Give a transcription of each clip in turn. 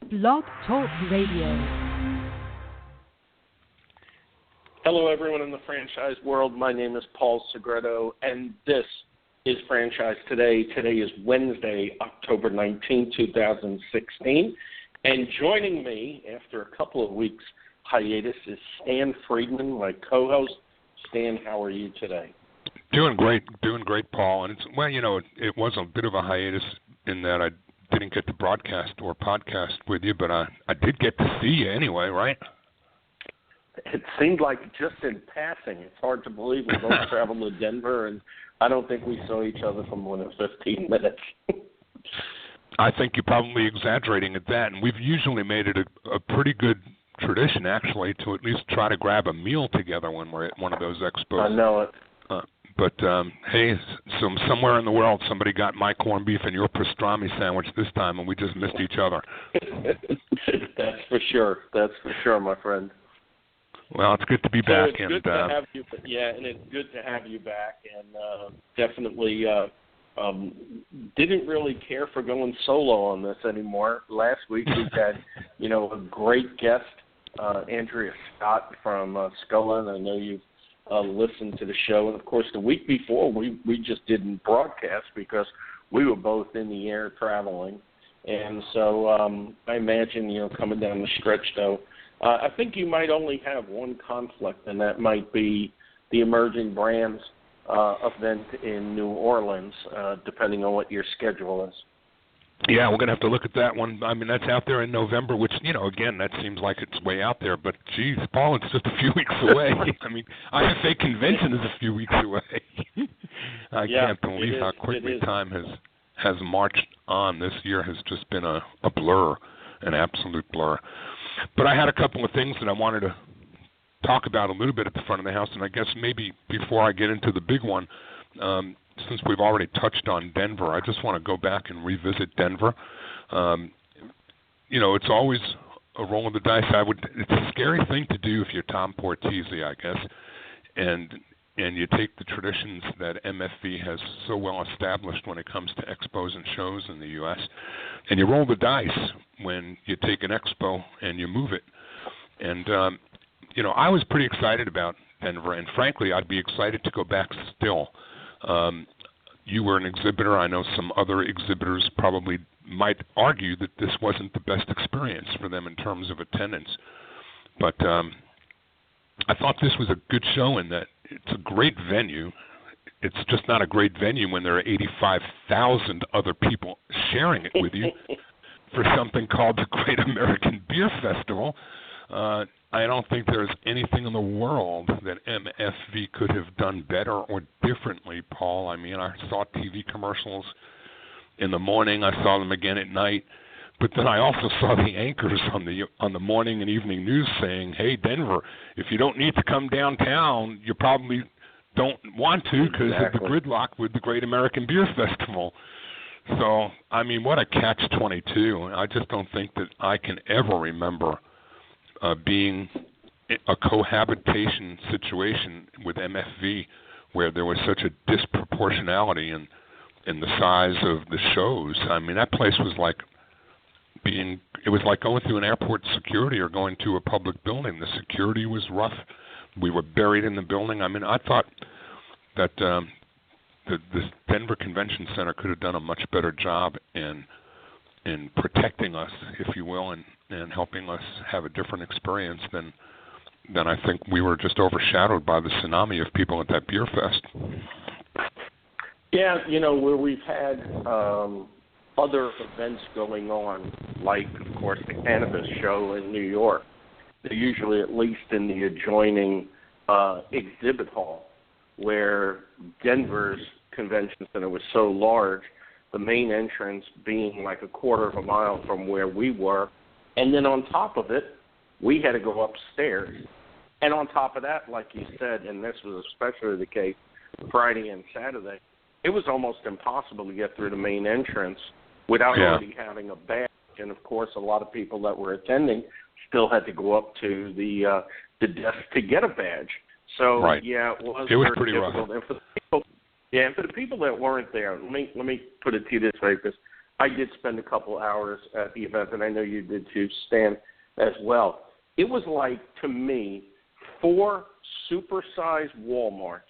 Blog Talk Radio. Hello, everyone in the franchise world. My name is Paul Segreto, and this is Franchise Today. Today is Wednesday, October 19, 2016. And joining me after a couple of weeks hiatus is Stan Friedman, my co-host. Stan, how are you today? Doing great, Paul. And it was a bit of a hiatus in that I didn't get to broadcast or podcast with you, but I did get to see you anyway, right? It seemed like just in passing. It's hard to believe we both traveled to Denver, and I don't think we saw each other for more than 15 minutes. I think you're probably exaggerating at that, and we've usually made it a pretty good tradition, actually, to at least try to grab a meal together when we're at one of those expos. I know it. But, hey, somewhere in the world somebody got my corned beef and your pastrami sandwich this time, and we just missed each other. That's for sure, my friend. Well, it's good to be back. It's good to have you. Yeah, and it's good to have you back, and definitely didn't really care for going solo on this anymore. Last week we had, a great guest, Andrea Scott from Scullin. I know you've listened to the show, and of course the week before we just didn't broadcast because we were both in the air traveling, and so I imagine coming down the stretch though, I think you might only have one conflict, and that might be the Emerging Brands event in New Orleans, depending on what your schedule is. Yeah, we're going to have to look at that one. I mean, that's out there in November, which, again, that seems like it's way out there. But, geez, Paul, it's just a few weeks away. I mean, IFA convention is a few weeks away. I can't believe how quickly time has marched on. This year has just been a blur, an absolute blur. But I had a couple of things that I wanted to talk about a little bit at the front of the house, and I guess maybe before I get into the big one, since we've already touched on Denver, I just want to go back and revisit Denver. It's always a roll of the dice. It's a scary thing to do if you're Tom Portese, I guess, and you take the traditions that MFV has so well established when it comes to expos and shows in the U.S., and you roll the dice when you take an expo and you move it. And, I was pretty excited about Denver, and frankly, I'd be excited to go back still. You were an exhibitor. I know some other exhibitors probably might argue that this wasn't the best experience for them in terms of attendance. But I thought this was a good show in that it's a great venue. It's just not a great venue when there are 85,000 other people sharing it with you for something called the Great American Beer Festival. I don't think there's anything in the world that MFV could have done better or differently, Paul. I mean, I saw TV commercials in the morning. I saw them again at night. But then I also saw the anchors on the morning and evening news saying, hey, Denver, if you don't need to come downtown, you probably don't want to because of the gridlock with the Great American Beer Festival. So, I mean, what a catch-22. I just don't think that I can ever remember being a cohabitation situation with MFV where there was such a disproportionality in the size of the shows. I mean, that place was like it was like going through an airport security or going to a public building. The security was rough. We were buried in the building. I mean, I thought that the Denver Convention Center could have done a much better job in protecting us, if you will, and helping us have a different experience than I think we were just overshadowed by the tsunami of people at that beer fest. Yeah, where we've had other events going on, like, of course, the Cannabis Show in New York. They're usually at least in the adjoining exhibit hall, where Denver's convention center was so large, the main entrance being like a quarter of a mile from where we were. And then on top of it, we had to go upstairs. And on top of that, like you said, and this was especially the case Friday and Saturday, it was almost impossible to get through the main entrance without already having a badge. And, of course, a lot of people that were attending still had to go up to the desk to get a badge. So, it was pretty difficult. rough. And for the people that weren't there, let me put it to you this way, because I did spend a couple hours at the event, and I know you did too, Stan, as well. It was like, to me, 4 supersized Walmarts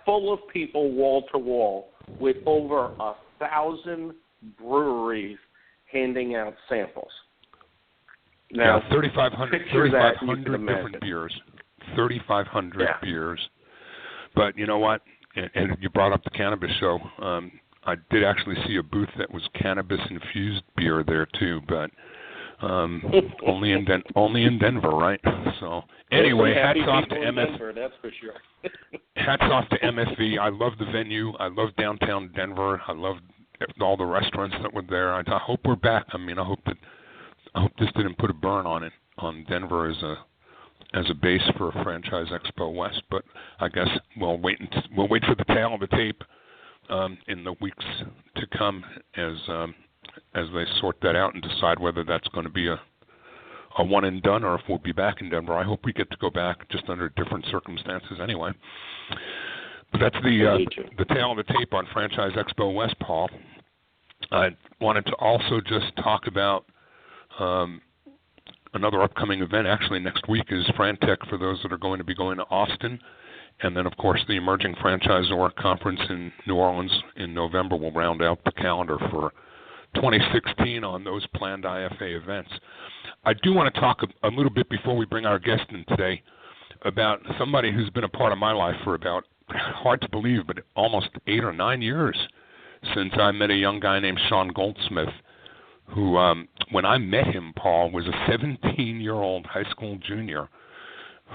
full of people wall to wall with over 1,000 breweries handing out samples. Now, 3,500 different beers. 3,500 beers. But you know what? And you brought up the cannabis show. I did actually see a booth that was cannabis-infused beer there, too, but only in Denver, right? So anyway, hats off to Denver, that's for sure. Hats off to MFV. I love the venue. I love downtown Denver. I love all the restaurants that were there. I hope we're back. I mean, I hope this didn't put a burn on Denver as a base for Franchise Expo West. But I guess we'll wait for the tail of the tape in the weeks to come as they sort that out and decide whether that's going to be a one and done or if we'll be back in Denver. I hope we get to go back, just under different circumstances anyway. But that's the tail of the tape on Franchise Expo West, Paul. I wanted to also just talk about another upcoming event. Actually, next week is Frantech for those that are going to be going to Austin. And then, of course, the Emerging Franchisor Conference in New Orleans in November will round out the calendar for 2016 on those planned IFA events. I do want to talk a little bit before we bring our guest in today about somebody who's been a part of my life for about, hard to believe, but almost 8 or 9 years since I met a young guy named Sean Goldsmith, who, when I met him, Paul, was a 17-year-old high school junior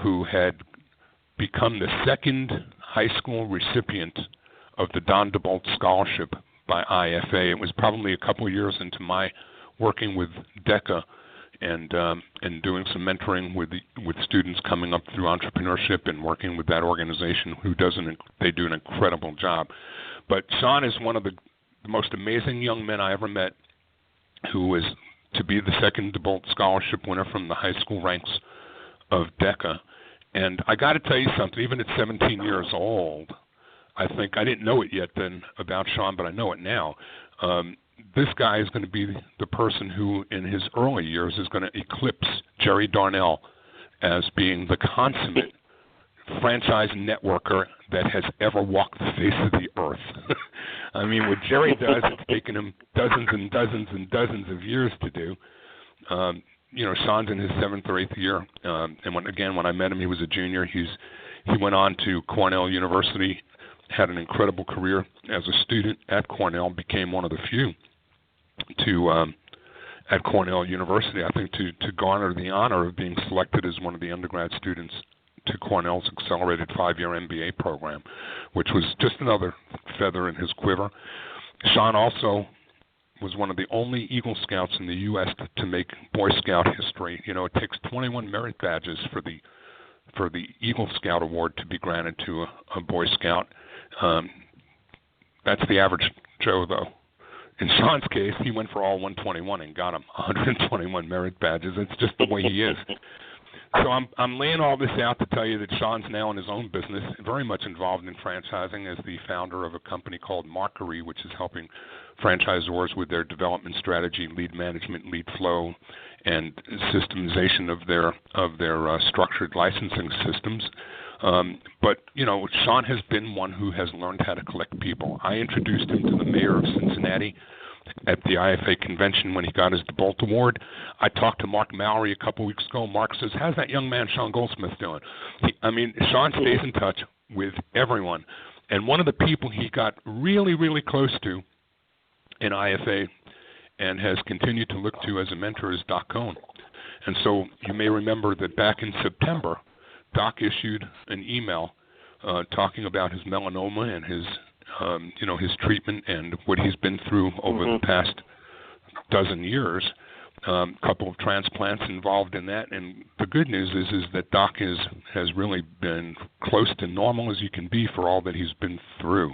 who had become the second high school recipient of the Don DeBolt Scholarship by IFA. It was probably a couple of years into my working with DECA and doing some mentoring with students coming up through entrepreneurship and working with that organization they do an incredible job. But Sean is one of the most amazing young men I ever met, who was to be the second DeBolt Scholarship winner from the high school ranks of DECA. And I got to tell you something, even at 17 years old, I think I didn't know it yet then about Sean, but I know it now. This guy is going to be the person who, in his early years, is going to eclipse Jerry Darnell as being the consummate franchise networker that has ever walked the face of the earth. I mean, what Jerry does, it's taken him dozens and dozens and dozens of years to do. Sean's in his 7th or 8th year, and when I met him, he was a junior. He went on to Cornell University, had an incredible career as a student at Cornell, became one of the few at Cornell University, I think, to garner the honor of being selected as one of the undergrad students to Cornell's accelerated 5-year MBA program, which was just another feather in his quiver. Sean also was one of the only Eagle Scouts in the U.S. to make Boy Scout history. You know, it takes 21 merit badges for the Eagle Scout Award to be granted to a Boy Scout. That's the average Joe, though. In Sean's case, he went for all 121 and got him 121 merit badges. It's just the way he is. So I'm laying all this out to tell you that Sean's now in his own business, very much involved in franchising as the founder of a company called Markery, which is helping franchisors with their development strategy, lead management, lead flow, and systemization of their structured licensing systems. But, Sean has been one who has learned how to collect people. I introduced him to the mayor of Cincinnati at the IFA convention when he got his DeBolt Award. I talked to Mark Mallory a couple weeks ago. Mark says, how's that young man, Sean Goldsmith, doing? Sean stays in touch with everyone. And one of the people he got really, really close to in IFA and has continued to look to as a mentor is Doc Cohn. And so you may remember that back in September, Doc issued an email talking about his melanoma and his treatment and what he's been through over the past dozen years. Couple of transplants involved in that, and the good news is that Doc has really been close to normal as you can be for all that he's been through.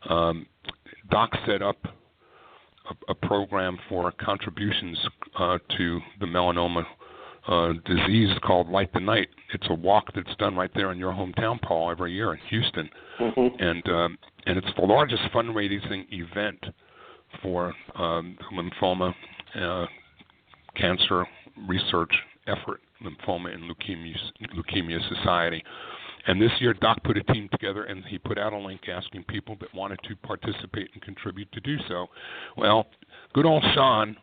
Doc set up a program for contributions to the melanoma disease called Light the Night. It's a walk that's done right there in your hometown, Paul, every year in Houston, and it's the largest fundraising event for lymphoma cancer research effort, Lymphoma and Leukemia Society. And this year, Doc put a team together, and he put out a link asking people that wanted to participate and contribute to do so. Well, good old Sean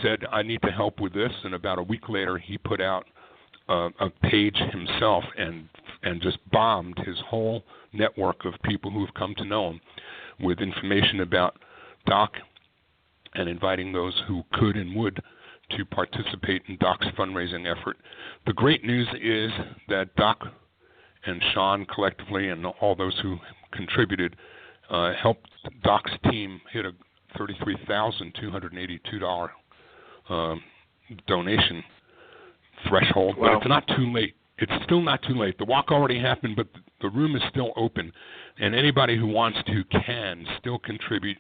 said, I need to help with this, and about a week later, he put out a page himself and just bombed his whole network of people who have come to know him with information about Doc and inviting those who could and would to participate in Doc's fundraising effort. The great news is that Doc and Sean collectively and all those who contributed helped Doc's team hit a $33,282 donation threshold. Wow. But it's not too late. It's still not too late. The walk already happened, but the room is still open, and anybody who wants to can still contribute.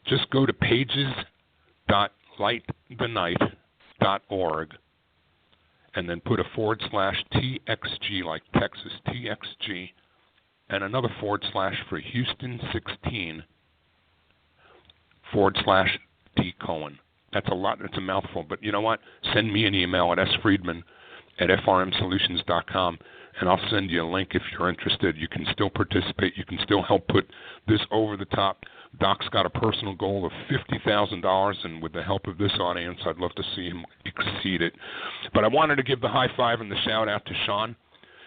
Just go to pages.lightthenight.org and then put a /TXG, like Texas TXG, and another / for Houston 16 /D Cohen. That's a lot. It's a mouthful. But you know what? Send me an email at sfriedman@frmsolutions.com, and I'll send you a link if you're interested. You can still participate. You can still help put this over the top. Doc's got a personal goal of $50,000, and with the help of this audience, I'd love to see him exceed it. But I wanted to give the high five and the shout out to Sean,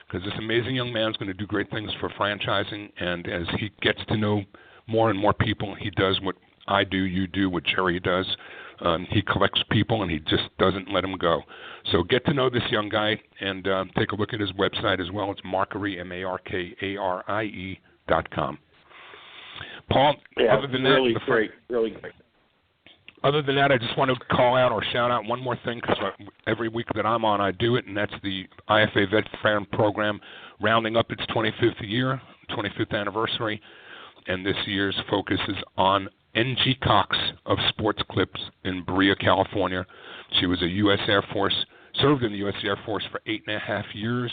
because this amazing young man is going to do great things for franchising, and as he gets to know more and more people, he does what I do, you do, what Jerry does. He collects people, and he just doesn't let them go. So get to know this young guy and take a look at his website as well. It's Markarie, MARKARIE.com. Paul, yeah, other than really that, great, really great. Other than that, I just want to call out or shout out one more thing, because every week that I'm on, I do it, and that's the IFA Vet Fan Program, rounding up its 25th anniversary, and this year's focus is on N.G. Cox of Sports Clips in Berea, California. She was a U.S. Air Force, served in the U.S. Air Force for 8.5 years,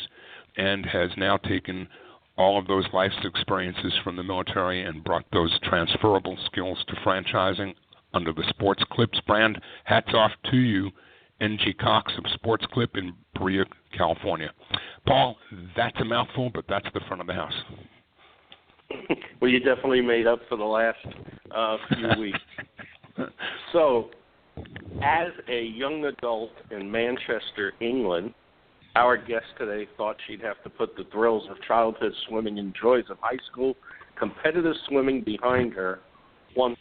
and has now taken all of those life's experiences from the military and brought those transferable skills to franchising under the Sports Clips brand. Hats off to you, N.G. Cox of Sports Clip in Berea, California. Paul, that's a mouthful, but that's the front of the house. Well, you definitely made up for the last few weeks. So, as a young adult in Manchester, England, our guest today thought she'd have to put the thrills of childhood swimming and joys of high school competitive swimming behind her once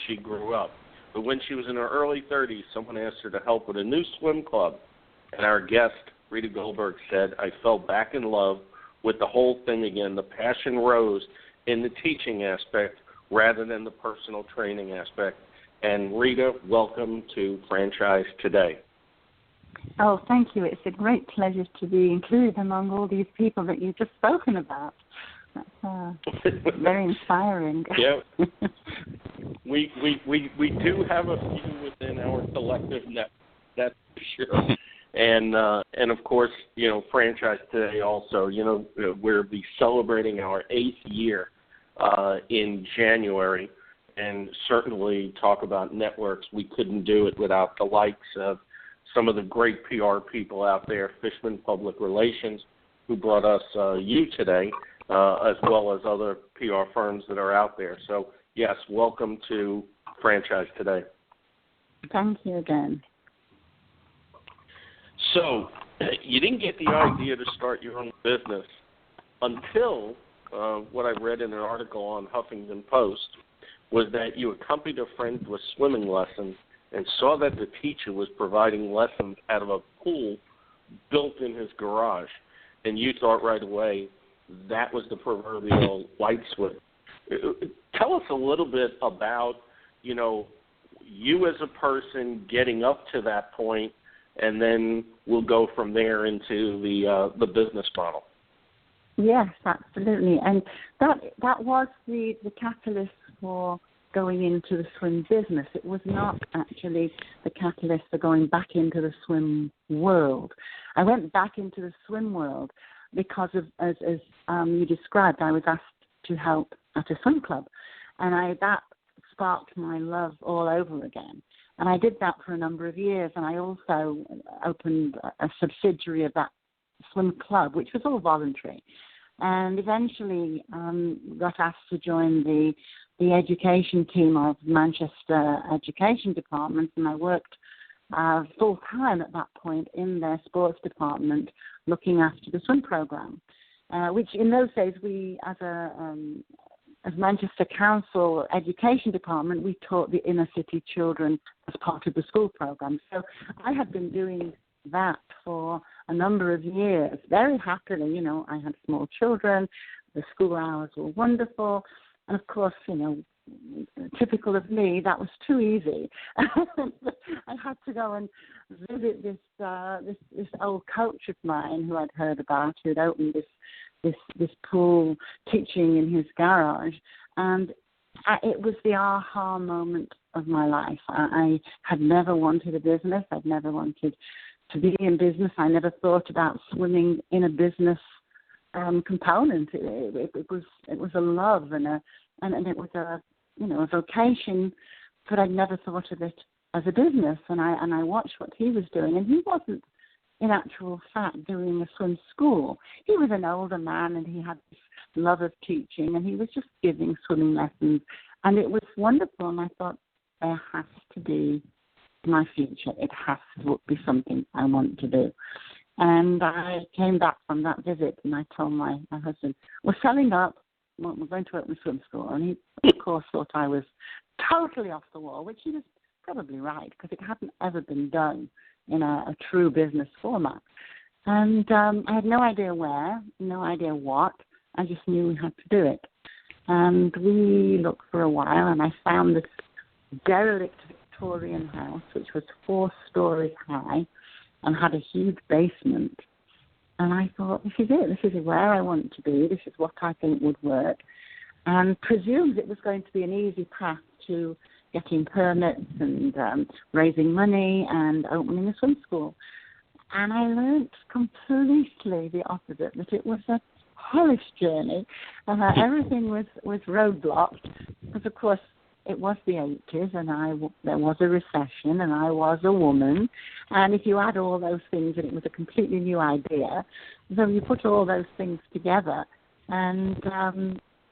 she grew up. But when she was in her early 30s, someone asked her to help with a new swim club. And our guest, Rita Goldberg, said, I fell back in love with the whole thing again. The passion rose in the teaching aspect rather than the personal training aspect. And Rita, welcome to Franchise Today. Oh, thank you. It's a great pleasure to be included among all these people that you've just spoken about. That's very inspiring. Yeah. We do have a few within our collective net, that's for sure. And of course, Franchise Today also, we'll be celebrating our 8th year in January, and certainly talk about networks. We couldn't do it without the likes of some of the great PR people out there, Fishman Public Relations, who brought us you today, as well as other PR firms that are out there. So, yes, welcome to Franchise Today. Thank you again. So, you didn't get the idea to start your own business until what I read in an article on Huffington Post was that you accompanied a friend to a swimming lesson and saw that the teacher was providing lessons out of a pool built in his garage. And you thought right away that was the proverbial light switch. Tell us a little bit about, you as a person getting up to that point, and then we'll go from there into the business model. Yes, absolutely. And that was the catalyst for going into the swim business. It was not actually the catalyst for going back into the swim world. I went back into the swim world because of, as you described, I was asked to help at a swim club. And that sparked my love all over again. And I did that for a number of years, and I also opened a subsidiary of that swim club, which was all voluntary. And eventually got asked to join the education team of Manchester Education Department, and I worked full-time at that point in their sports department looking after the swim program, which in those days we, as Manchester Council Education Department, we taught the inner city children as part of the school program. So I had been doing that for a number of years, very happily. You know, I had small children, the school hours were wonderful, and of course, you know, typical of me, that was too easy. I had to go and visit this old coach of mine who I'd heard about, who had opened this pool teaching in his garage, and it was the aha moment of my life. I had never wanted a business. I'd never wanted to be in business. I never thought about swimming in a business component. It was a love and it was a vocation, but I'd never thought of it as a business. And I watched what he was doing, and he wasn't in actual fact doing a swim school. He was an older man, and he had this love of teaching, and he was just giving swimming lessons, and it was wonderful. And I thought, there has to be my future. It has to be something I want to do. And I came back from that visit, and I told my husband, we're selling up, we're going to open a swim school. And he, of course, thought I was totally off the wall, which he was probably right, because it hadn't ever been done in a true business format. And I had no idea where, no idea what. I just knew we had to do it. And we looked for a while, and I found this derelict Victorian house, which was 4 stories high and had a huge basement. And I thought, this is it. This is where I want to be. This is what I think would work. And presumed it was going to be an easy path to getting permits and raising money and opening a swim school. And I learned completely the opposite, that it was a hellish journey. Everything was roadblocked, because, of course, it was the 80s, and there was a recession, and I was a woman. And if you add all those things, and it was a completely new idea, so you put all those things together. And,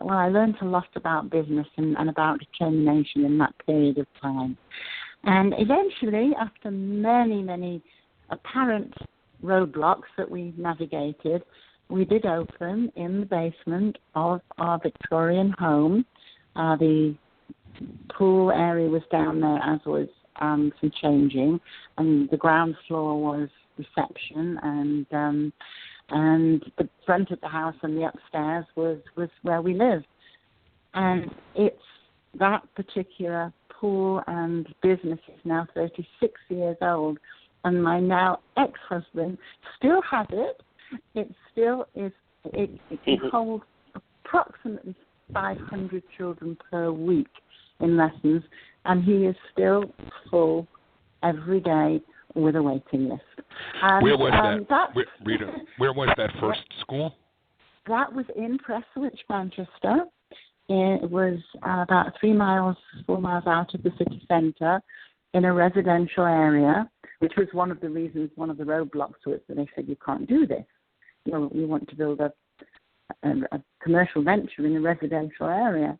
I learned a lot about business and about determination in that period of time. And eventually, after many, many apparent roadblocks that we navigated, we did open in the basement of our Victorian home. The pool area was down there, as was some changing, and the ground floor was reception, and the front of the house and the upstairs was where we lived. And it's that particular pool and business is now 36 years old, and my now ex-husband still has it. It still is. It can hold approximately 500 children per week in lessons, and he is still full every day with a waiting list. And, where was that? Rita, where was that first school? That was in Prestwich, Manchester. It was about 4 miles out of the city centre in a residential area, which was one of the reasons, one of the roadblocks to it, that they said, you can't do this. You want to build a commercial venture in a residential area.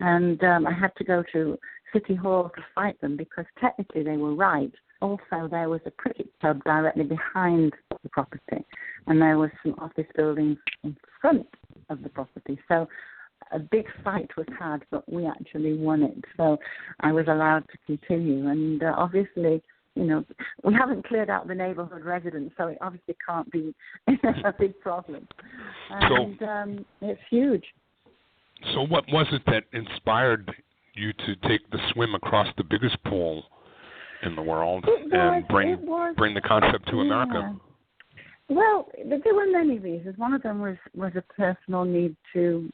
And I had to go to City Hall to fight them, because technically they were right. Also, there was a cricket club directly behind the property, and there was some office buildings in front of the property. So a big fight was had, but we actually won it. So I was allowed to continue. And obviously, we haven't cleared out the neighbourhood residents, so it obviously can't be a big problem. And it's huge. So what was it that inspired you to take the swim across the biggest pool in the world and bring the concept to America? Well, there were many reasons. One of them was a personal need to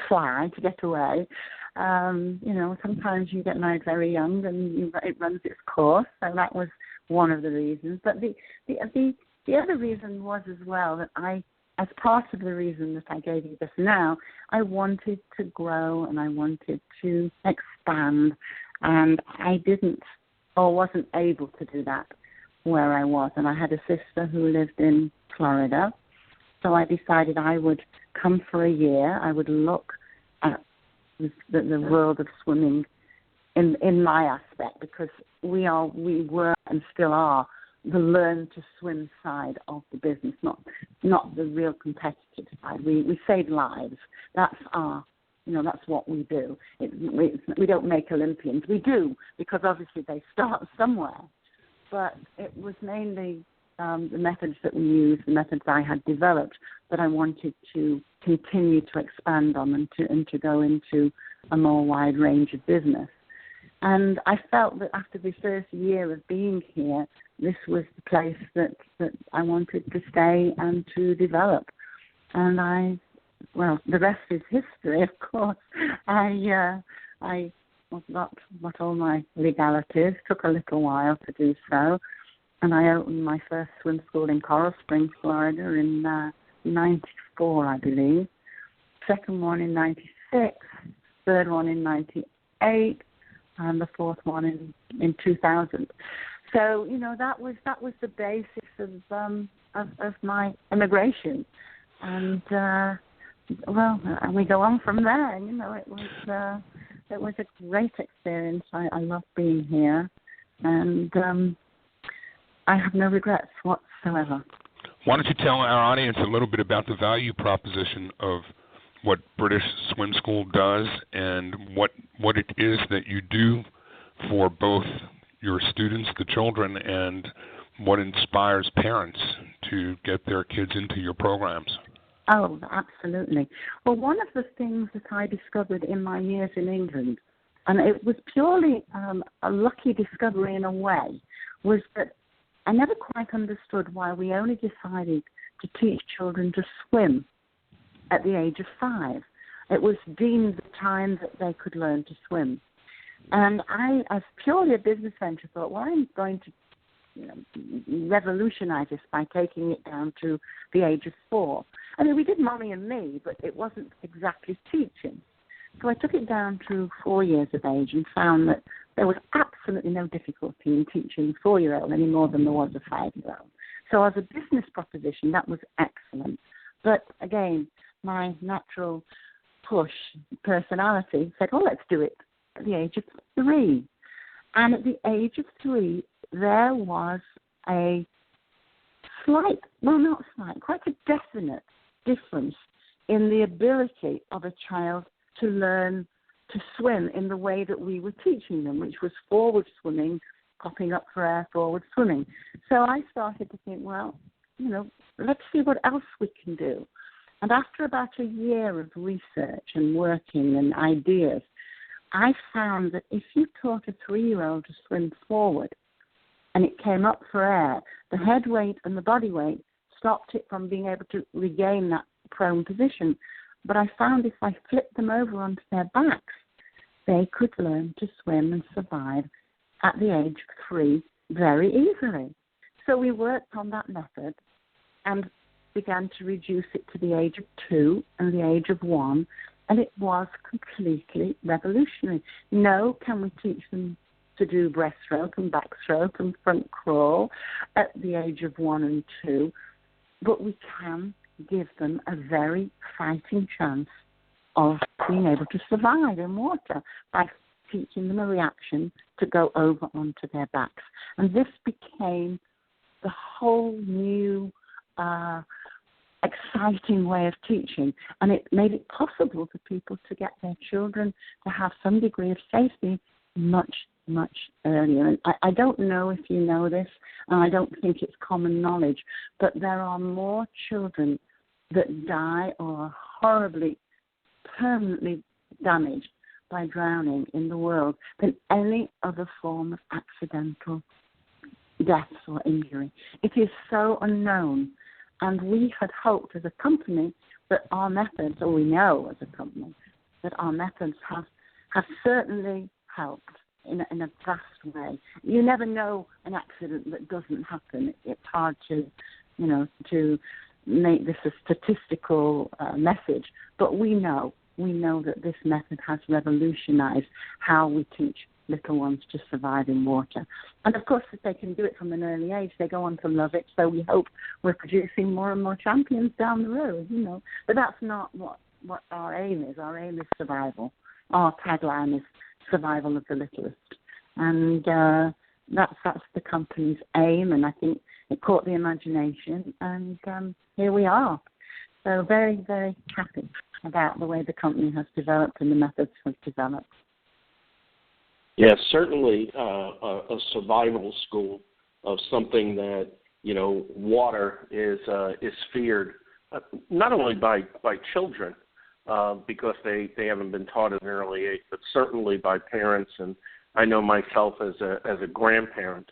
fly, to get away. Sometimes you get married very young and it runs its course, so that was one of the reasons. But the other reason was as well that I as part of the reason that I gave you just now, I wanted to grow and I wanted to expand, and I didn't or wasn't able to do that where I was. And I had a sister who lived in Florida, so I decided I would come for a year. I would look at the world of swimming in my aspect, because we were and still are the learn to swim side of the business, not the real competitive side. We save lives. That's that's what we do. We don't make Olympians. We do, because obviously they start somewhere. But it was mainly the methods that we used, the methods I had developed, that I wanted to continue to expand on and to go into a more wide range of business. And I felt that after the first year of being here, this was the place that I wanted to stay and to develop. And the rest is history, of course. I got all my legalities. Took a little while to do so. And I opened my first swim school in Coral Springs, Florida in 94, I believe. Second one in 96, third one in 98, and the fourth one in 2000. So that was the basis of my immigration, and we go on from there. It was a great experience. I love being here, and I have no regrets whatsoever. Why don't you tell our audience a little bit about the value proposition of what British Swim School does and what it is that you do for both your students, the children, and what inspires parents to get their kids into your programs? Oh, absolutely. Well, one of the things that I discovered in my years in England, and it was purely a lucky discovery in a way, was that I never quite understood why we only decided to teach children to swim at the age of 5. It was deemed the time that they could learn to swim. And I, as purely a business venture, thought, well, I'm going to revolutionize this by taking it down to the age of 4. I mean, we did Mommy and Me, but it wasn't exactly teaching. So I took it down to 4 years of age and found that there was absolutely no difficulty in teaching a 4-year-old any more than there was a 5-year-old. So as a business proposition, that was excellent. But again, my natural push personality said, well, let's do it at the age of 3. And at the age of 3, there was a quite a definite difference in the ability of a child to learn to swim in the way that we were teaching them, which was forward swimming, popping up for air, forward swimming. So I started to think, well, let's see what else we can do. And after about a year of research and working and ideas, I found that if you taught a 3-year-old to swim forward and it came up for air, the head weight and the body weight stopped it from being able to regain that prone position. But I found if I flipped them over onto their backs, they could learn to swim and survive at the age of 3 very easily. So we worked on that method and began to reduce it to the age of 2 and the age of 1, and it was completely revolutionary. No, can we teach them to do breaststroke and backstroke and front crawl at the age of 1 and 2, but we can give them a very fighting chance of being able to survive in water by teaching them a reaction to go over onto their backs. And this became the whole new exciting way of teaching, and it made it possible for people to get their children to have some degree of safety much, much earlier. And I don't know if you know this, and I don't think it's common knowledge, but there are more children that die or are horribly, permanently damaged by drowning in the world than any other form of accidental deaths or injury. It is so unknown, and we had hoped as a company that our methods, or we know as a company, that our methods have certainly helped in a vast way. You never know an accident that doesn't happen. It's hard to make this a statistical message, but we know that this method has revolutionized how we teach little ones to survive in water. And of course, if they can do it from an early age, they go on to love it. So we hope we're producing more and more champions down the road, But that's not what our aim is. Our aim is survival. Our tagline is survival of the littlest. And that's the company's aim, and I think it caught the imagination, and here we are. So very, very happy about the way the company has developed and the methods have developed. Yes, certainly a survival school of something that, water is feared, not only by children, because they haven't been taught at an early age, but certainly by parents. And I know myself as a grandparent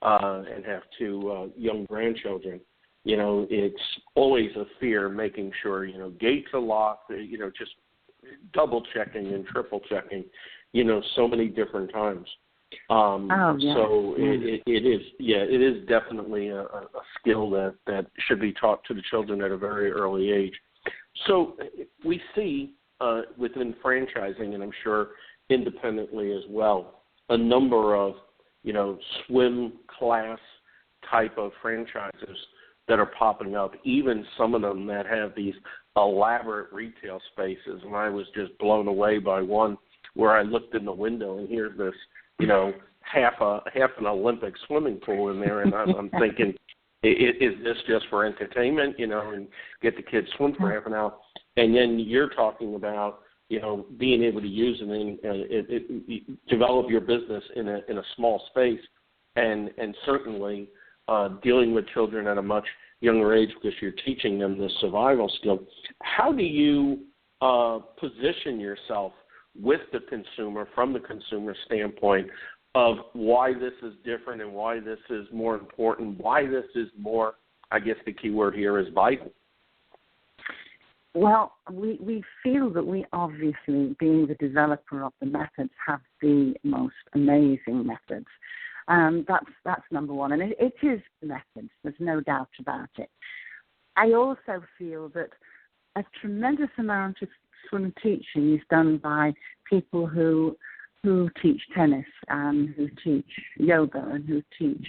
and have two young grandchildren. It's always a fear making sure gates are locked. Just double checking and triple checking. So many different times. Yeah. So it is definitely a skill that should be taught to the children at a very early age. So we see within franchising, and I'm sure independently as well, a number of, swim class type of franchises that are popping up, even some of them that have these elaborate retail spaces. And I was just blown away by one where I looked in the window and here's this, half an Olympic swimming pool in there, and I'm thinking, is this just for entertainment, and get the kids swim for half an hour? And then you're talking about, being able to use and develop your business in a small space, and certainly dealing with children at a much younger age because you're teaching them this survival skill. How do you position yourself with the consumer from the consumer standpoint of why this is different and why this is more important, why this is more, I guess the key word here is vital? Well, we feel that we obviously, being the developer of the methods, have the most amazing methods. That's number one. And it is methods. There's no doubt about it. I also feel that a tremendous amount of swim teaching is done by people who teach tennis and who teach yoga and who teach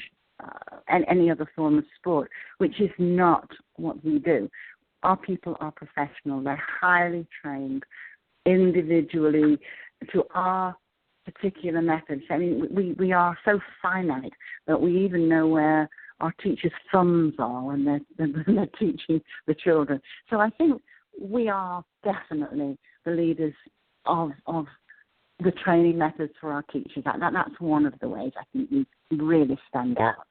any other form of sport, which is not what we do. Our people are professional. They're highly trained individually to our particular methods. I mean, we are so finite that we even know where our teachers' thumbs are when they're teaching the children. So I think we are definitely the leaders of the training methods for our teachers. That's one of the ways I think we really stand out.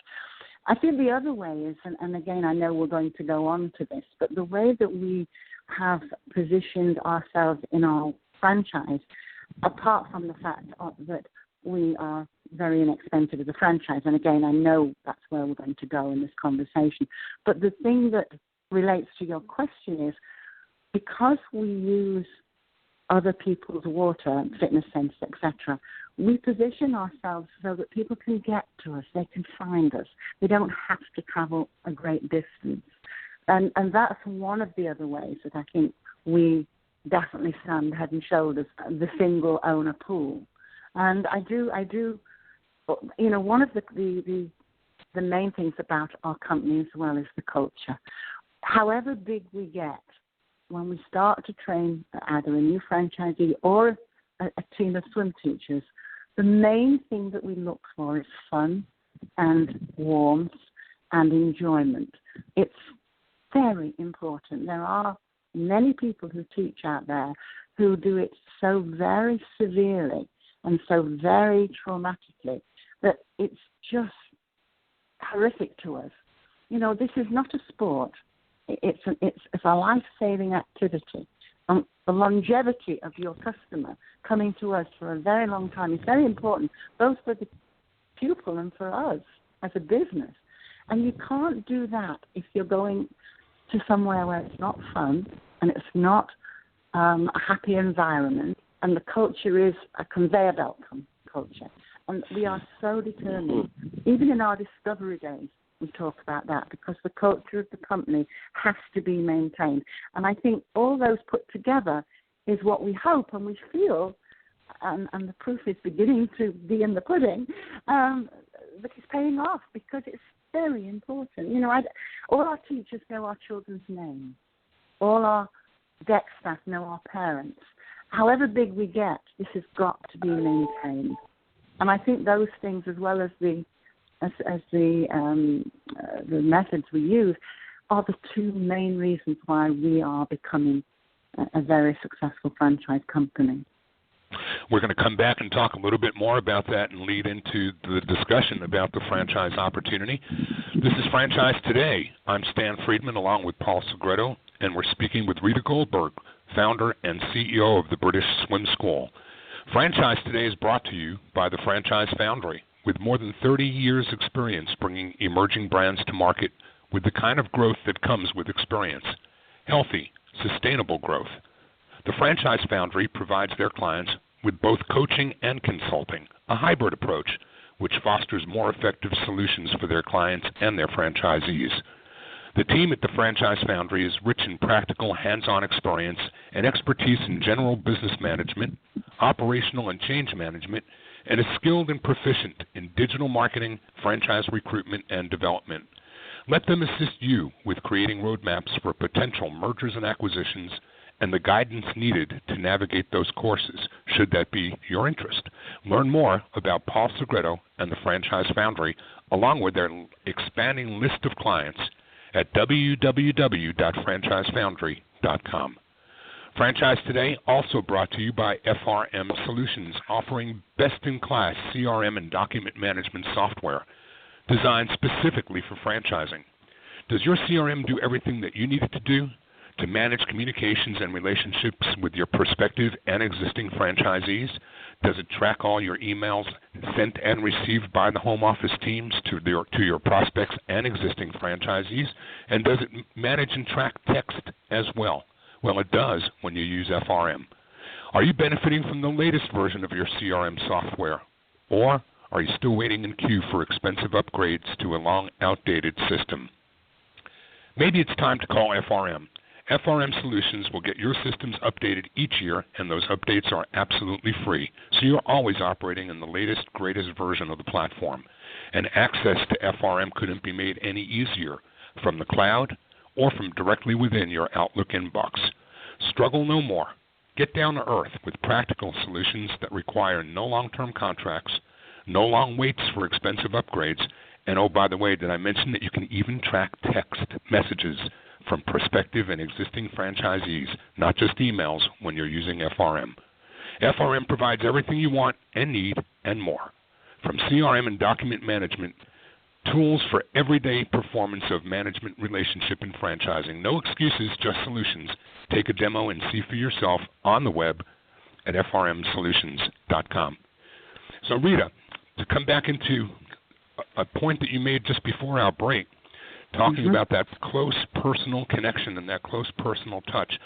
I think the other way is, and again, I know we're going to go on to this, but the way that we have positioned ourselves in our franchise, apart from the fact that we are very inexpensive as a franchise, and again, I know that's where we're going to go in this conversation, but the thing that relates to your question is, because we use other people's water, fitness centers, etc., we position ourselves so that people can get to us, they can find us. They don't have to travel a great distance. And that's one of the other ways that I think we definitely stand head and shoulders the single owner pool. And I do, one of the main things about our company as well is the culture. However big we get, when we start to train either a new franchisee or a team of swim teachers, the main thing that we look for is fun and warmth and enjoyment. It's very important. There are many people who teach out there who do it so very severely and so very traumatically that it's just horrific to us. This is not a sport. It's a life-saving activity. The longevity of your customer coming to us for a very long time is very important, both for the pupil and for us as a business. And you can't do that if you're going to somewhere where it's not fun and it's not a happy environment, and the culture is a conveyor belt culture. And we are so determined, even in our discovery days, we talk about that, because the culture of the company has to be maintained. And I think all those put together is what we hope and we feel, and the proof is beginning to be in the pudding, that it's paying off, because it's very important. You know, all our teachers know our children's names. All our deck staff know our parents. However big we get, this has got to be maintained. And I think those things, as well as the methods we use, are the two main reasons why we are becoming a very successful franchise company. We're going to come back and talk a little bit more about that and lead into the discussion about the franchise opportunity. This is Franchise Today. I'm Stan Friedman along with Paul Segreto, and we're speaking with Rita Goldberg, founder and CEO of the British Swim School. Franchise Today is brought to you by the Franchise Foundry, with more than 30 years' experience bringing emerging brands to market with the kind of growth that comes with experience. Healthy, sustainable growth. The Franchise Foundry provides their clients with both coaching and consulting, a hybrid approach which fosters more effective solutions for their clients and their franchisees. The team at the Franchise Foundry is rich in practical, hands-on experience and expertise in general business management, operational and change management, and is skilled and proficient in digital marketing, franchise recruitment, and development. Let them assist you with creating roadmaps for potential mergers and acquisitions and the guidance needed to navigate those courses, should that be your interest. Learn more about Paul Segreto and the Franchise Foundry, along with their expanding list of clients, at www.franchisefoundry.com. Franchise Today also brought to you by FRM Solutions, offering best-in-class CRM and document management software designed specifically for franchising. Does your CRM do everything that you need it to do to manage communications and relationships with your prospective and existing franchisees? Does it track all your emails sent and received by the home office teams to your prospects and existing franchisees? And does it manage and track text as well? Well, it does when you use FRM. Are you benefiting from the latest version of your CRM software? Or are you still waiting in queue for expensive upgrades to a long, outdated system? Maybe it's time to call FRM. FRM Solutions will get your systems updated each year, and those updates are absolutely free, so you're always operating in the latest, greatest version of the platform. And access to FRM couldn't be made any easier from the cloud or from directly within your Outlook inbox. Struggle no more. Get down to earth with practical solutions that require no long-term contracts, no long waits for expensive upgrades, and oh, by the way, did I mention that you can even track text messages from prospective and existing franchisees, not just emails, when you're using FRM. FRM provides everything you want and need and more, from CRM and document management, tools for everyday performance of management, relationship, and franchising. No excuses, just solutions. Take a demo and see for yourself on the web at frmsolutions.com. So, Rita, to come back into a point that you made just before our break, talking about that close personal connection and that close personal touch.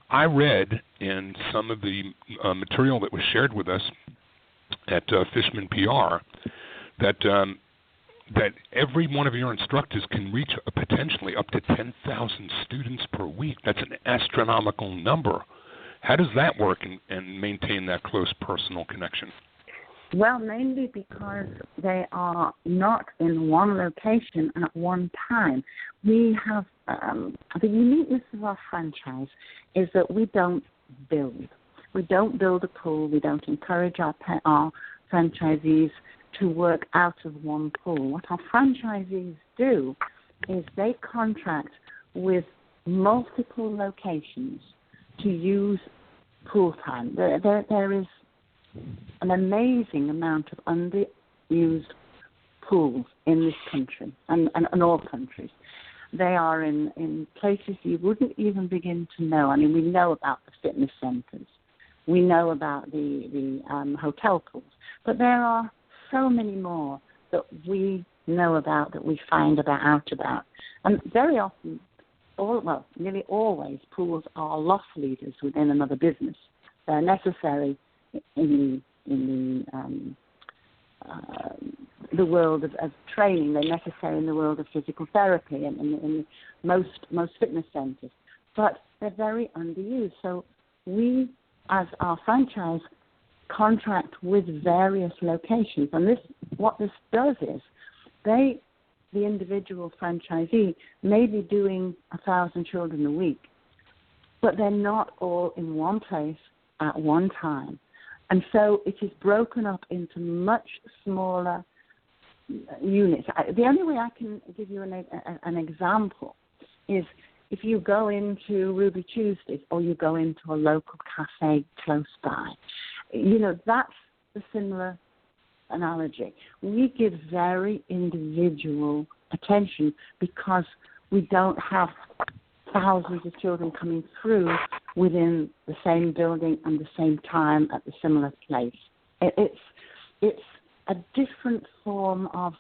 I read in some of the material that was shared with us at Fishman PR that every one of your instructors can reach potentially up to 10,000 students per week. That's an astronomical number. How does that work and maintain that close personal connection? Well, mainly because they are not in one location at one time. We have the uniqueness of our franchise is that we don't build. We don't build a pool. We don't encourage our franchisees to work out of one pool. What our franchisees do is they contract with multiple locations to use pool time. There is an amazing amount of underused pools in this country and all countries. They are in places you wouldn't even begin to know. I mean, we know about the fitness centers. We know about the hotel pools. But there are so many more that we know about, that we find out about. And very often, nearly always, pools are loss leaders within another business. They're necessary in the the world of training. They're necessary in the world of physical therapy and in most fitness centers. But they're very underused. So we, as our franchise, contract with various locations. And what this does is the individual franchisee may be doing 1,000 children a week, but they're not all in one place at one time. And so it is broken up into much smaller units. The only way I can give you an example is if you go into Ruby Tuesdays or you go into a local cafe close by. That's the similar analogy. We give very individual attention because we don't have thousands of children coming through within the same building and the same time at the similar place. It's a different form of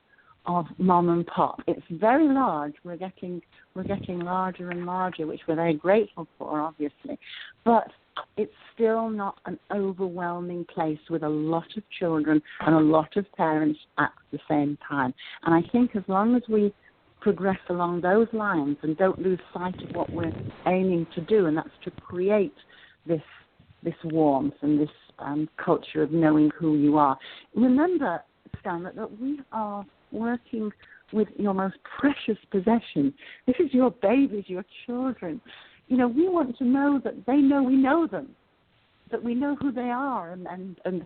mom and pop. It's very large. We're getting larger and larger, which we're very grateful for, obviously. But it's still not an overwhelming place with a lot of children and a lot of parents at the same time. And I think as long as we progress along those lines and don't lose sight of what we're aiming to do, and that's to create this warmth and this culture of knowing who you are. Remember, Stan, that we are working with your most precious possession. This is your babies, your children. We want to know that they know we know them, that we know who they are and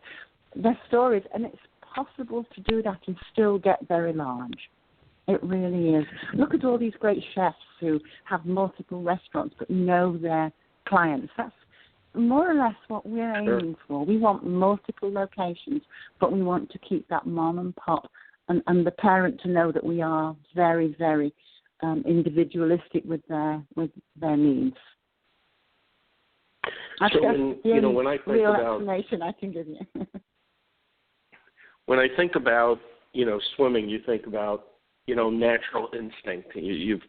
their stories. And it's possible to do that and still get very large. It really is. Look at all these great chefs who have multiple restaurants but know their clients. That's more or less what we're aiming for. We want multiple locations, but we want to keep that mom and pop and the parent to know that we are very, very individualistic with their needs. That's when I think real about explanation I can give you. When I think about swimming, you think about natural instinct. You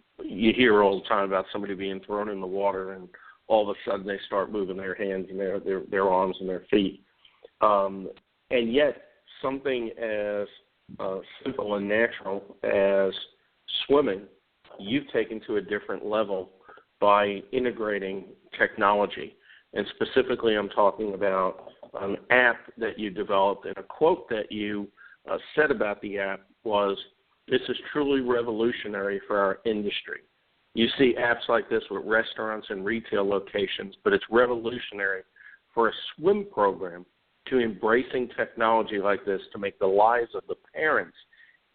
hear all the time about somebody being thrown in the water and all of a sudden they start moving their hands and their arms and their feet. And yet something as simple and natural as swimming, you've taken to a different level by integrating technology. And specifically I'm talking about an app that you developed, and a quote that you said about the app was, "This is truly revolutionary for our industry." You see apps like this with restaurants and retail locations, but it's revolutionary for a swim program to embracing technology like this to make the lives of the parents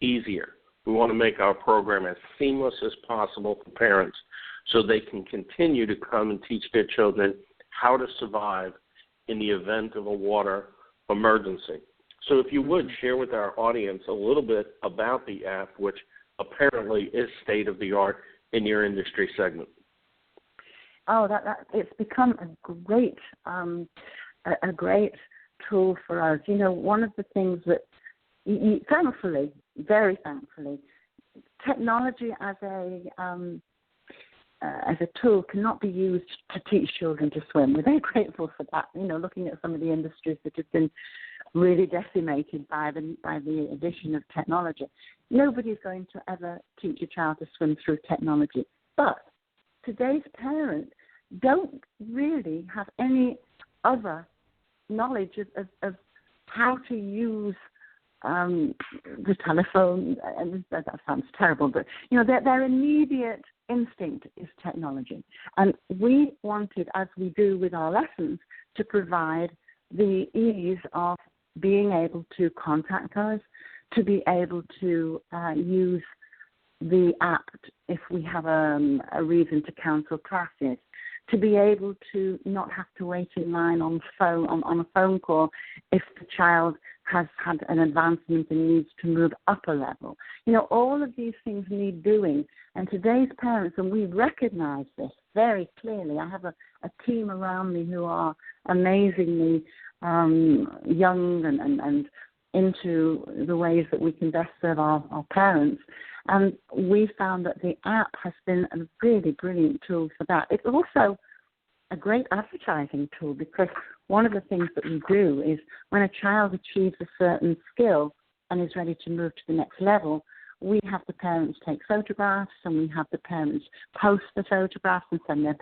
easier. We want to make our program as seamless as possible for parents so they can continue to come and teach their children how to survive in the event of a water emergency. So if you would share with our audience a little bit about the app, which apparently is state-of-the-art in your industry segment. Oh, that it's become a great tool for us. One of the things that, thankfully, very thankfully, technology as a tool cannot be used to teach children to swim. We're very grateful for that. Looking at some of the industries that have been really decimated by the addition of technology. Nobody's going to ever teach a child to swim through technology. But today's parents don't really have any other knowledge of how to use the telephone. And that sounds terrible, but their immediate instinct is technology. And we wanted, as we do with our lessons, to provide the ease of being able to contact us, to be able to use the app if we have a reason to cancel classes, to be able to not have to wait in line on a phone call if the child has had an advancement and needs to move up a level. All of these things need doing. And today's parents, and we recognize this very clearly. I have a team around me who are amazingly young and into the ways that we can best serve our parents. And we found that the app has been a really brilliant tool for that. It's also a great advertising tool because one of the things that we do is when a child achieves a certain skill, and is ready to move to the next level, we have the parents take photographs, and we have the parents post the photographs and send their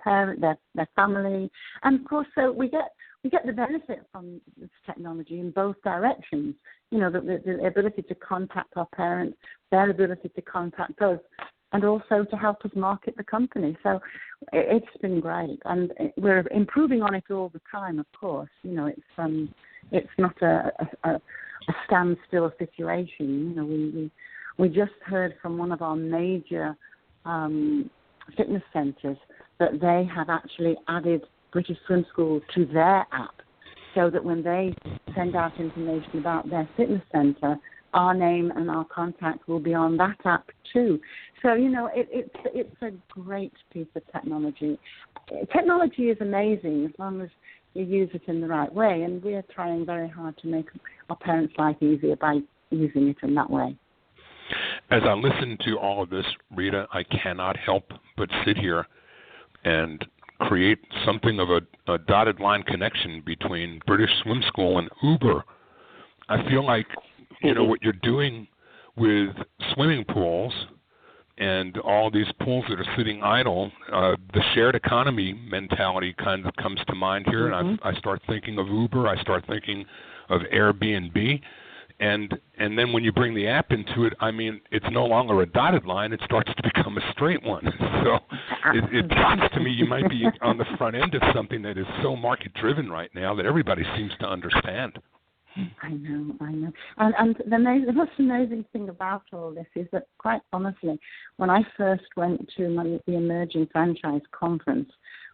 family, and of course, so we get the benefit from this technology in both directions. You know, the ability to contact our parents, their ability to contact us, and also to help us market the company. So it's been great, and we're improving on it all the time. Of course, you know, it's not a standstill situation. You know, we just heard from one of our major fitness centres that they have actually added British Swim School to their app, so that when they send out information about their fitness centre, our name and our contact will be on that app too. So, you know, it's a great piece of technology. Technology is amazing as long as you use it in the right way, and we are trying very hard to make our parents' life easier by using it in that way. As I listen to all of this, Rita, I cannot help but sit here and create something of a dotted line connection between British Swim School and Uber. I feel like, you know, what you're doing with swimming pools and all these pools that are sitting idle, the shared economy mentality kind of comes to mind here, and I start thinking of Uber, I start thinking of Airbnb, and then when you bring the app into it, I mean, it's no longer a dotted line, it starts to become a straight one. So it seems to me you might be on the front end of something that is so market-driven right now that everybody seems to understand. I know. And the most amazing thing about all this is that, quite honestly, when I first went to the Emerging Franchise Conference,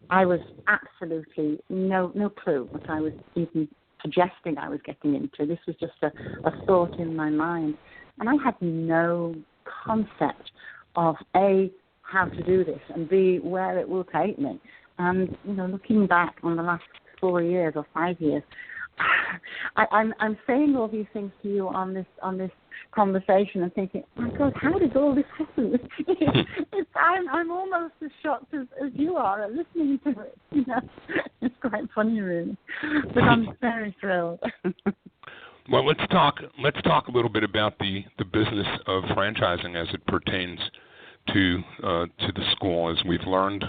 I was absolutely no clue what I was even suggesting I was getting into. This was just a thought in my mind. And I had no concept of, A, how to do this, and B, where it will take me. And, you know, looking back on the last 4 years or 5 years, I'm saying all these things to you on this conversation and thinking, oh my God, how did all this happen? I'm almost as shocked as you are at listening to it. You know, it's quite funny, really, but I'm very thrilled. Well, let's talk a little bit about the business of franchising as it pertains to the school, as we've learned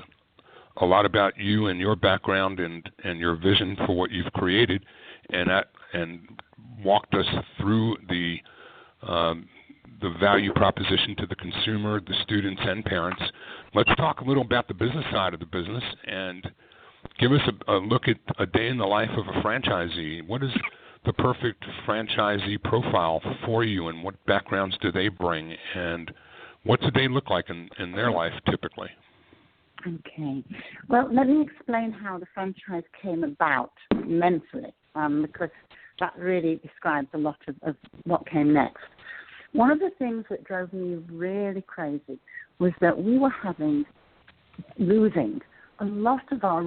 a lot about you and your background and your vision for what you've created, and walked us through the value proposition to the consumer, the students, and parents. Let's talk a little about the business side of the business and give us a look at a day in the life of a franchisee. What is the perfect franchisee profile for you, and what backgrounds do they bring, and what's a day look like in their life typically? Okay. Well, let me explain how the franchise came about mentally, because that really describes a lot of what came next. One of the things that drove me really crazy was that we were losing a lot of our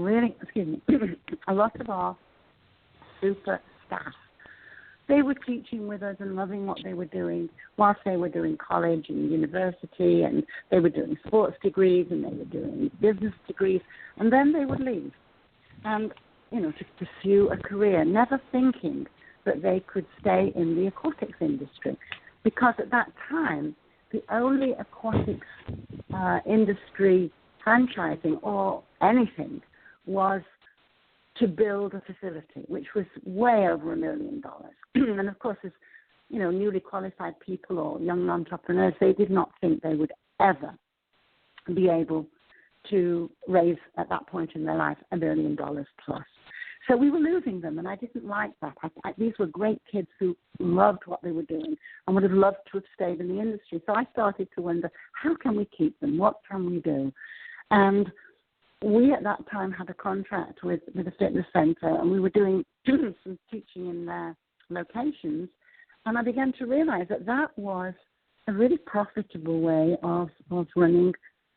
super staff. They were teaching with us and loving what they were doing whilst they were doing college and university, and they were doing sports degrees and they were doing business degrees, and then they would leave and, you know, to pursue a career, never thinking that they could stay in the aquatics industry, because at that time the only aquatics industry franchising or anything was to build a facility, which was way over $1 million. And of course, as you know, newly qualified people or young entrepreneurs, they did not think they would ever be able to raise at that point in their life $1 million plus. So we were losing them, and I didn't like that. These were great kids who loved what they were doing and would have loved to have stayed in the industry. So I started to wonder, how can we keep them? What can we do? And we at that time had a contract with a fitness center, and we were doing some teaching in their locations. And I began to realize that was a really profitable way of running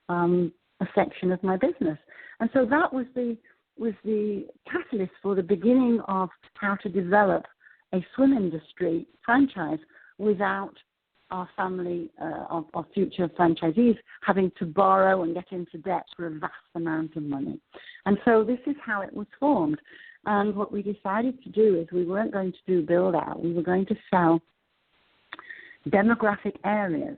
a section of my business. And so that was the catalyst for the beginning of how to develop a swim industry franchise without our family, our future franchisees, having to borrow and get into debt for a vast amount of money. And so this is how it was formed. And what we decided to do is we weren't going to do build out. We were going to sell demographic areas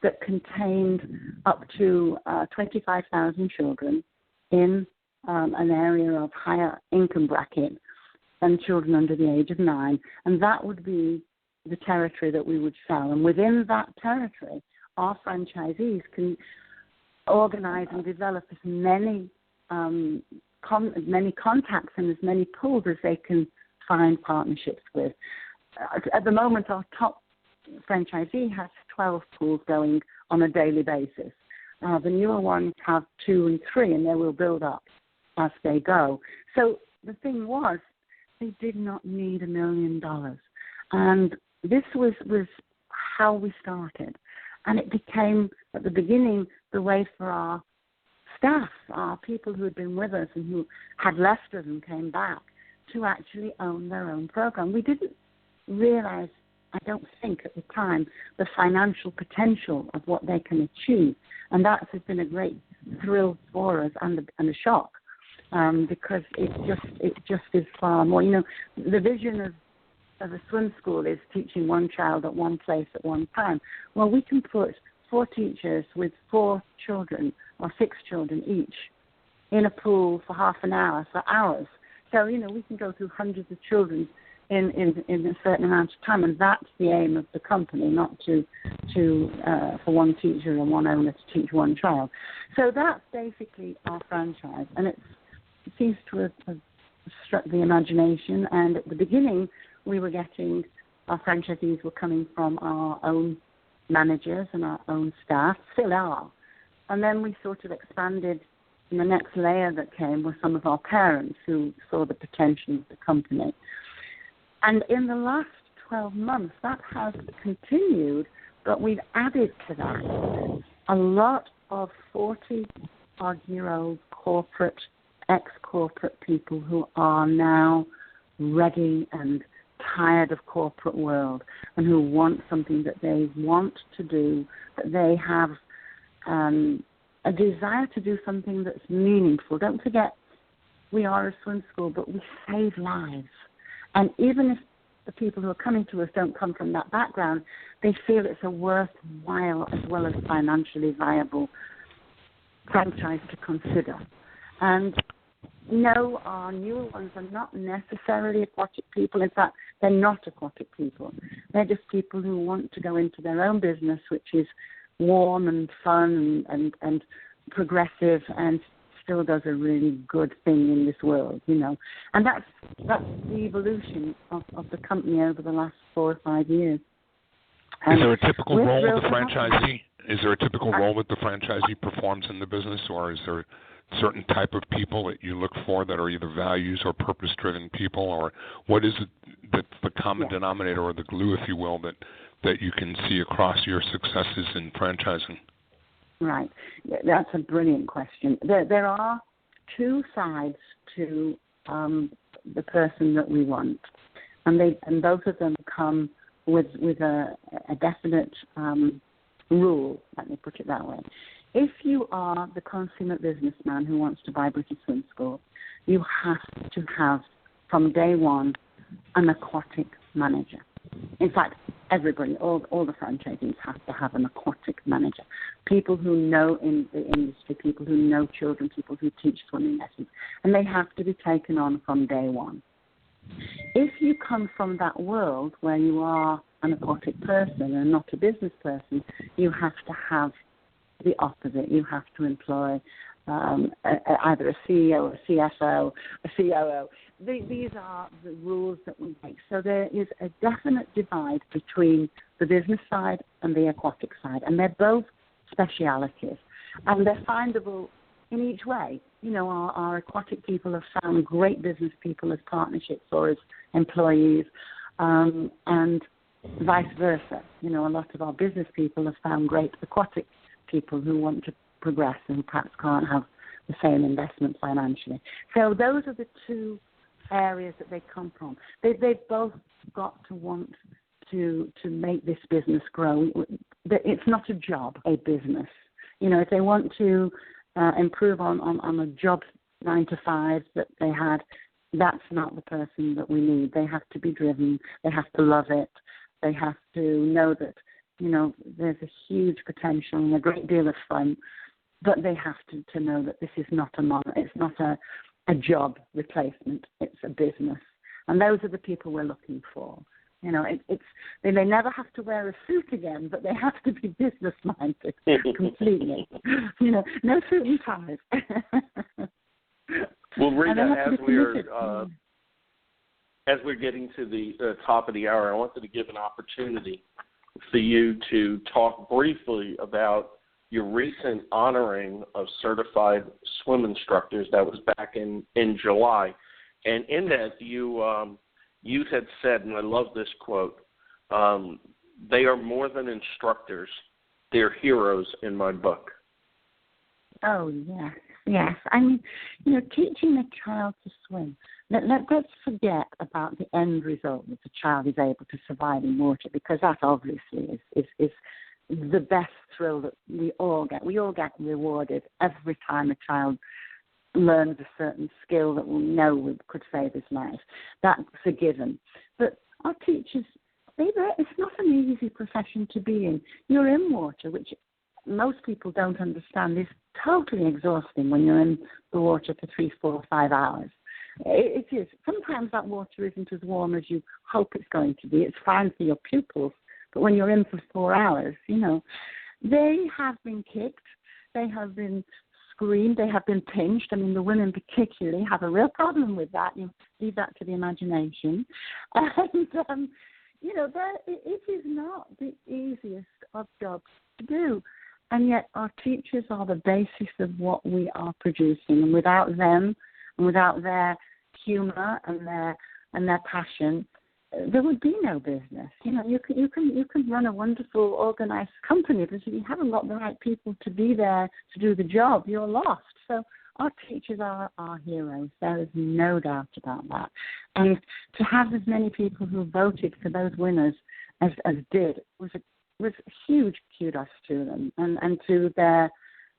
that contained up to 25,000 children in an area of higher income bracket than children under the age of 9, and that would be the territory that we would sell. And within that territory, our franchisees can organize and develop as many many contacts and as many pools as they can find partnerships with. At the moment, our top franchisee has 12 pools going on a daily basis. The newer ones have 2 and 3, and they will build up as they go. So the thing was, they did not need $1 million. And this was how we started. And it became, at the beginning, the way for our staff, our people who had been with us and who had left us and came back, to actually own their own program. We didn't realize, I don't think at the time, the financial potential of what they can achieve. And that has been a great thrill for us and a shock, because it just is far more. You know, the vision of a swim school is teaching one child at one place at one time. Well, we can put 4 teachers with 4 children or 6 children each in a pool for half an hour, for hours. So, you know, we can go through hundreds of children in a certain amount of time, and that's the aim of the company, not for one teacher and one owner to teach one child. So that's basically our franchise, and it seems to have struck the imagination. And at the beginning, we were getting, our franchisees were coming from our own managers and our own staff, still are. And then we sort of expanded, and the next layer that came were some of our parents who saw the potential of the company. And in the last 12 months, that has continued, but we've added to that a lot of 40-odd-year-old corporate, ex-corporate people who are now ready and tired of corporate world and who want something that they want to do, that they have a desire to do something that's meaningful. Don't forget, we are a swim school, but we save lives. And even if the people who are coming to us don't come from that background, they feel it's a worthwhile as well as financially viable franchise to consider. And no, our newer ones are not necessarily aquatic people. In fact, they're not aquatic people. They're just people who want to go into their own business, which is warm and fun and progressive and still does a really good thing in this world, you know. And that's the evolution of the company over the last 4 or 5 years. Is there a typical role of the franchisee? Is there a typical role that the franchisee performs in the business, or is there a certain type of people that you look for that are either values or purpose-driven people, or what is it that's the common denominator or the glue, if you will, that you can see across your successes in franchising? Right. That's a brilliant question. There are 2 sides to the person that we want, and both of them come with a definite rule, let me put it that way. If you are the consummate businessman who wants to buy British Swim School, you have to have, from day one, an aquatic manager. In fact, everybody, all the franchisees have to have an aquatic manager. People who know in the industry, people who know children, people who teach swimming lessons, and they have to be taken on from day one. If you come from that world where you are an aquatic person and not a business person, you have to have the opposite. You have to employ either a CEO, a CFO, a COO. These are the rules that we make. So there is a definite divide between the business side and the aquatic side, and they're both specialities, and they're findable in each way. You know, our aquatic people have found great business people as partnerships or as employees, and vice versa. You know, a lot of our business people have found great aquatic people who want to progress and perhaps can't have the same investment financially. So those are the 2 areas that they come from. They've both got to want to make this business grow. It's not a job, a business. You know, if they want to improve on a job 9 to 5 that they had, that's not the person that we need. They have to be driven. They have to love it. They have to know that there's a huge potential and a great deal of fun, but they have to know that this is not it's not a job replacement, it's a business. And those are the people we're looking for. They may never have to wear a suit again, but they have to be business-minded completely. No suit and ties. Well, Rita, as we're getting to the top of the hour, I wanted to give an opportunity for you to talk briefly about your recent honoring of certified swim instructors. That was back in July. And in that, you had said, and I love this quote, they are more than instructors. They're heroes in my book. Oh, yes. I mean, teaching a child to swim, let's forget about the end result that the child is able to survive in water, because that obviously is the best thrill that we all get. We all get rewarded every time a child learns a certain skill that we know could save his life. That's a given. But our teachers, it's not an easy profession to be in. You're in water, which most people don't understand is totally exhausting when you're in the water for 3, 4, 5 hours. It is. Sometimes that water isn't as warm as you hope it's going to be. It's fine for your pupils, but when you're in for 4 hours, they have been kicked, they have been screamed, they have been pinched. I mean, the women particularly have a real problem with that. You leave that to the imagination. And, it is not the easiest of jobs to do. And yet our teachers are the basis of what we are producing. And without them, and without their humour and their passion, there would be no business. You can run a wonderful, organised company, but if you haven't got the right people to be there to do the job, you're lost. So our teachers are our heroes. There is no doubt about that. And to have as many people who voted for those winners as did was huge kudos to them and to their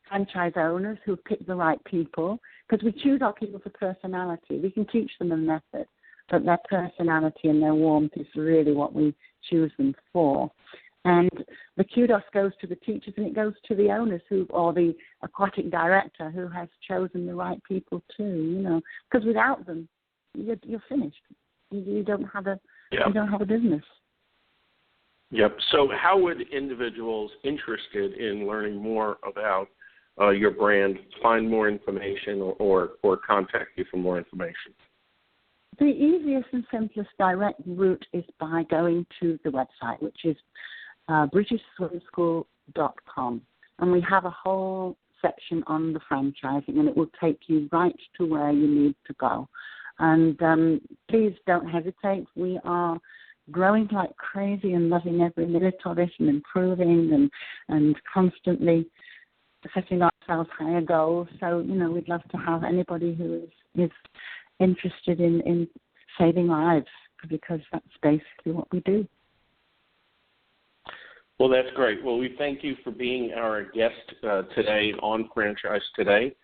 franchise owners who picked the right people, because we choose our people for personality. We can teach them a method, but their personality and their warmth is really what we choose them for. And the kudos goes to the teachers, and it goes to the owners or the aquatic director who has chosen the right people too. Because without them, you're finished. You don't have a business. Yep. So how would individuals interested in learning more about your brand find more information or contact you for more information? The easiest and simplest direct route is by going to the website, which is BritishSwimSchool.com. And we have a whole section on the franchising, and it will take you right to where you need to go. And please don't hesitate. We are growing like crazy and loving every minute of it and improving and constantly setting ourselves higher goals. So, we'd love to have anybody who is interested in saving lives, because that's basically what we do. Well, that's great. Well, we thank you for being our guest today on Franchise Today.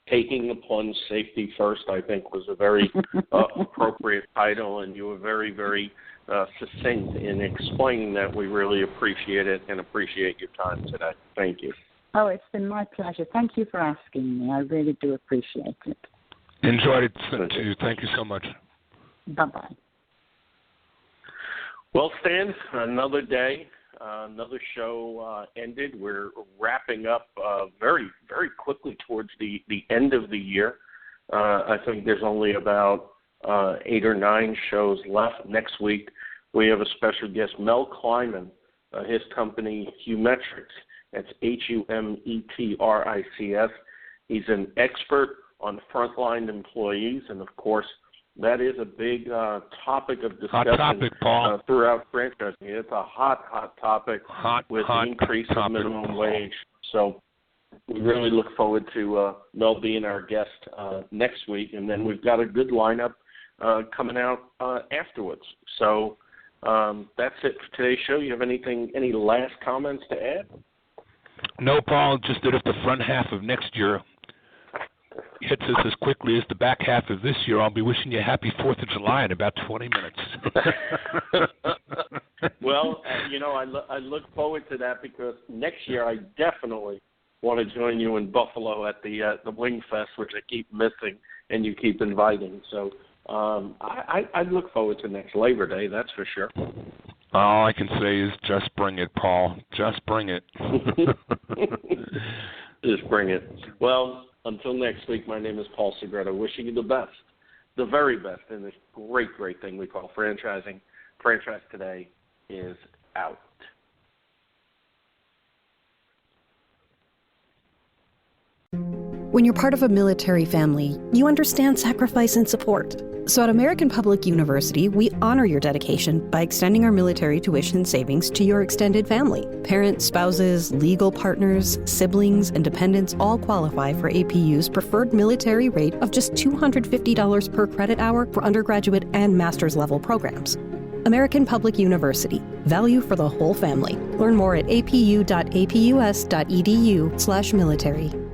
Taking the plunge safety first, I think, was a very appropriate title, and you were very, very succinct in explaining that. We really appreciate it and appreciate your time today. Thank you. Oh, it's been my pleasure. Thank you for asking me. I really do appreciate it. Enjoyed it too. Thank you so much. Bye-bye. Well, Stan, another day, another show ended. We're wrapping up very, very quickly towards the end of the year. I think there's only about 8 or 9 shows left. Next week, we have a special guest, Mel Kleiman, his company, Humetrics. That's Humetrics. He's an expert on frontline employees, and, of course, that is a big topic of discussion. Hot topic, Paul. Throughout franchising. It's a hot topic with the increase of minimum wage. So we really look forward to Mel being our guest next week, and then we've got a good lineup coming out afterwards. So that's it for today's show. You have any last comments to add? No, Paul, just that if the front half of next year hits us as quickly as the back half of this year, I'll be wishing you a happy 4th of July in about 20 minutes. Well, I look forward to that because next year I definitely want to join you in Buffalo at the Wing Fest, which I keep missing and you keep inviting. So I look forward to next Labor Day, that's for sure. All I can say is just bring it, Paul. Just bring it. Just bring it. Well, until next week, my name is Paul Segreto, wishing you the best, the very best in this great, great thing we call franchising. Franchise Today is out. When you're part of a military family, you understand sacrifice and support. So at American Public University, we honor your dedication by extending our military tuition savings to your extended family. Parents, spouses, legal partners, siblings, and dependents all qualify for APU's preferred military rate of just $250 per credit hour for undergraduate and master's level programs. American Public University. Value for the whole family. Learn more at apu.apus.edu/military.